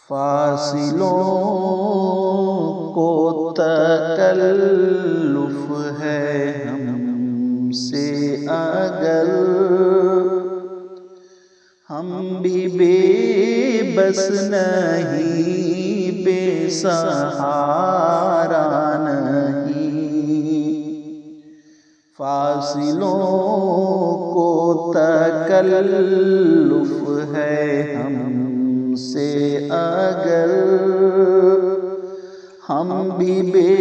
فاصلوں کو تکلف ہے ہم سے اگر، ہم بھی بے بس نہیں، بے سہارا نہیں۔ فاصلوں کو تکلف ہے ہم سے اگر، ہم بھی بے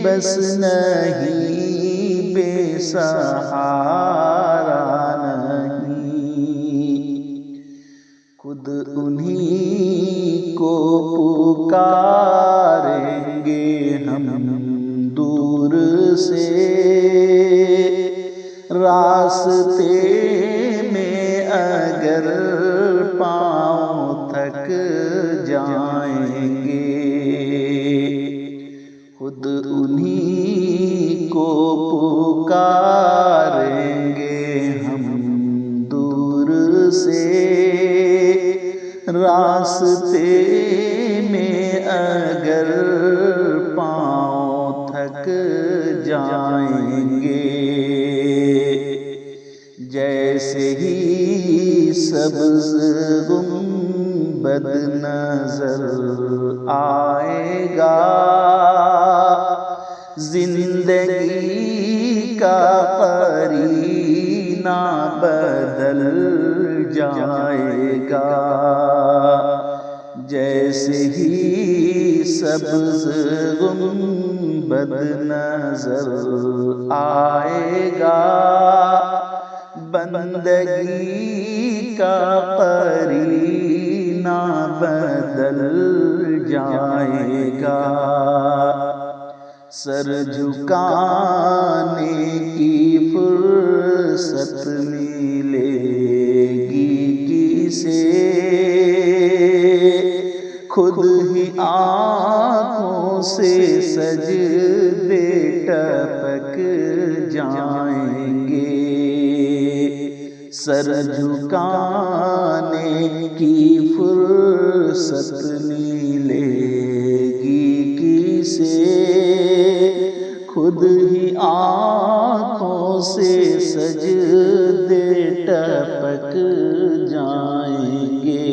بس نہیں، بے سہارا نہیں۔ خود انہی کو پکاریں گے ہم دور سے، راستے میں اگر پاؤں تھک جائیں گے، خود انہی کو پکاریں گے ہم دور سے، راستے میں اگر پاؤں تھک جائیں گے۔ جیسے ہی سبز گنبد نظر آئے گا، زندگی کا قرینہ بدل جائے گا۔ جیسے ہی سبز گنبد نظر آئے گا، بندگی کا قرینہ بدل جائے گا۔ سر جھکانے کی فرصت ملے گی کسے، خود ہی آنکھوں سے سجدے ٹپک جائیں گے۔ سر جھکانے کی فرصت ملے گی کسے، خود ہی آنکھوں سے سجدے ٹپک جائیں گے۔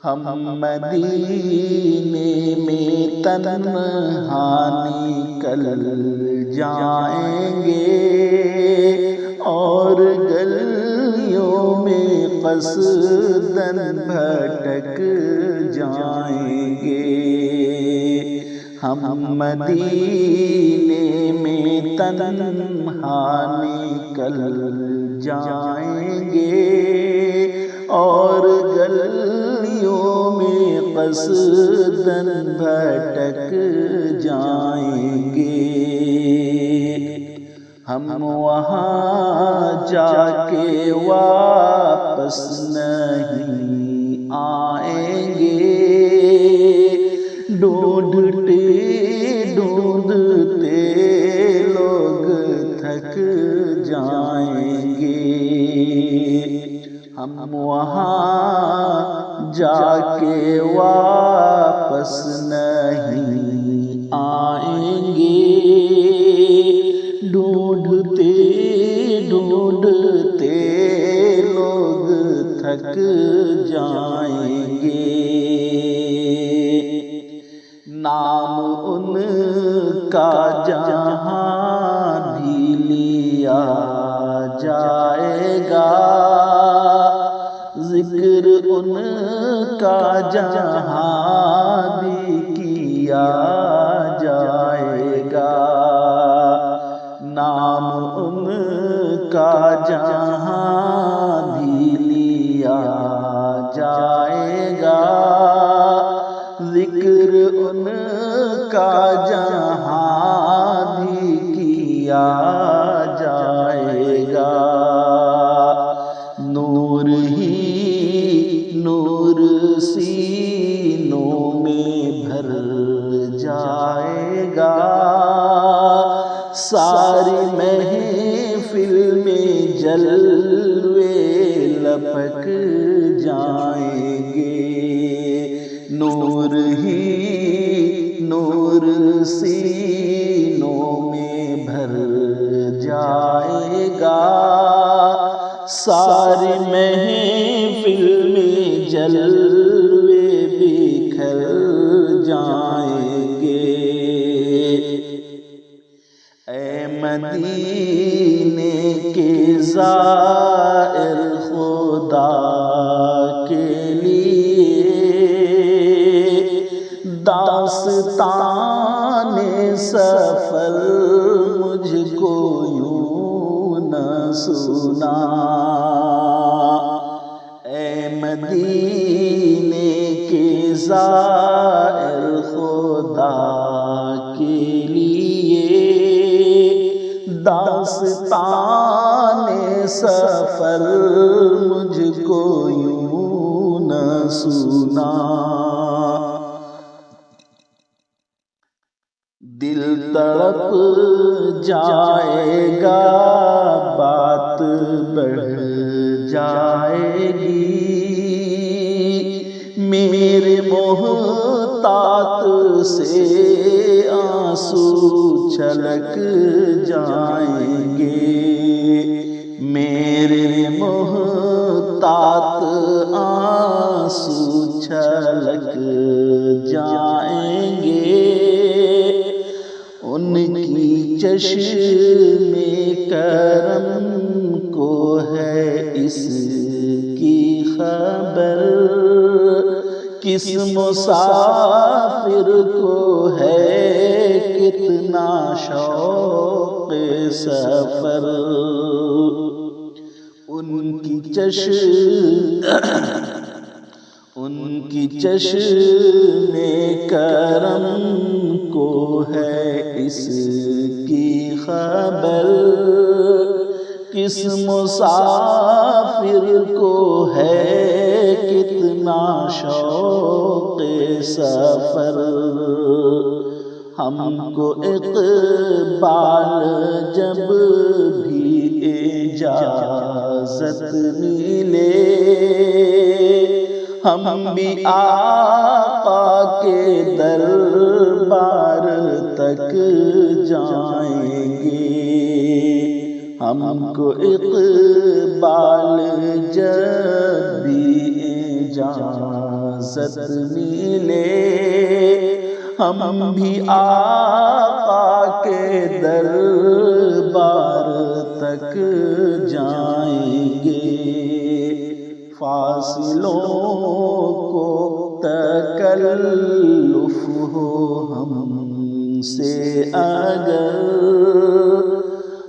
ہم مدینے میں تنہا نکل جائیں گے، اور گلیوں میں قصداً بھٹک جائیں گے۔ ہم مدینے میں تنہا نکل جائیں گے، اور گلیوں میں قصداً بھٹک جائیں گے۔ ہم وہاں جا کے واپس نہیں آئیں گے، ڈھونڈتے ڈھونڈتے لوگ تھک جائیں گے۔ ہم وہاں جا کے واپس نہیں آئیں گے، ڈھونڈتے ڈھونڈتے لوگ تھک جائیں گے۔ نام ان کا جہاں بھی لیا جائے گا، ذکر ان کا جہاں بھی کیا جائے گا۔ نام ان کا جہاں بھی لیا جائے گا، ذکر ان کا جہاں بھی کیا جائے گا۔ نور ہی نور سینوں میں بھر جائے گا، ساری محفل میں جلوے لپک جائیں گے، نور ہی نور سینوں میں بھر جائے گا، ساری محفل میں جلوے بکھر جائیں گے۔ اے مدینے کے زائر خدا کے لیے داستان سفر مجھ کو یوں نہ سنا۔ اے مدینے کے زائر خدا کے لیے داستان سفر مجھ کو یوں نہ سنا۔ دل تڑپ جائے گا، بات بڑھ جائے گی، میرے محتاط سے آنسو چھلک جائیں گے، میرے محتاط آنسو چھلک جائیں گے۔ ان کی چشم کرم کو ہے اس کی خبر، کس مسافر کو ہے کتنا شوق سفر۔ ان کی چشم کرم کو ہے اس کی خبر، کس مسافر کو ہے کتنا شوق سفر۔ ہم کو اقبال جب بھی اجازت ملے، ہم بھی آقا کے دربار تک جائیں گے۔ ہم کو اقبال جب بھی اجازت ملے، ہم بھی آقا کے دربار تک جائیں گے۔ فاصلوں کو تکلف ہو ہم سے اگر،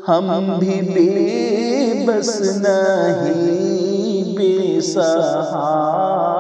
ہم بھی بے بس نہیں بے سہارا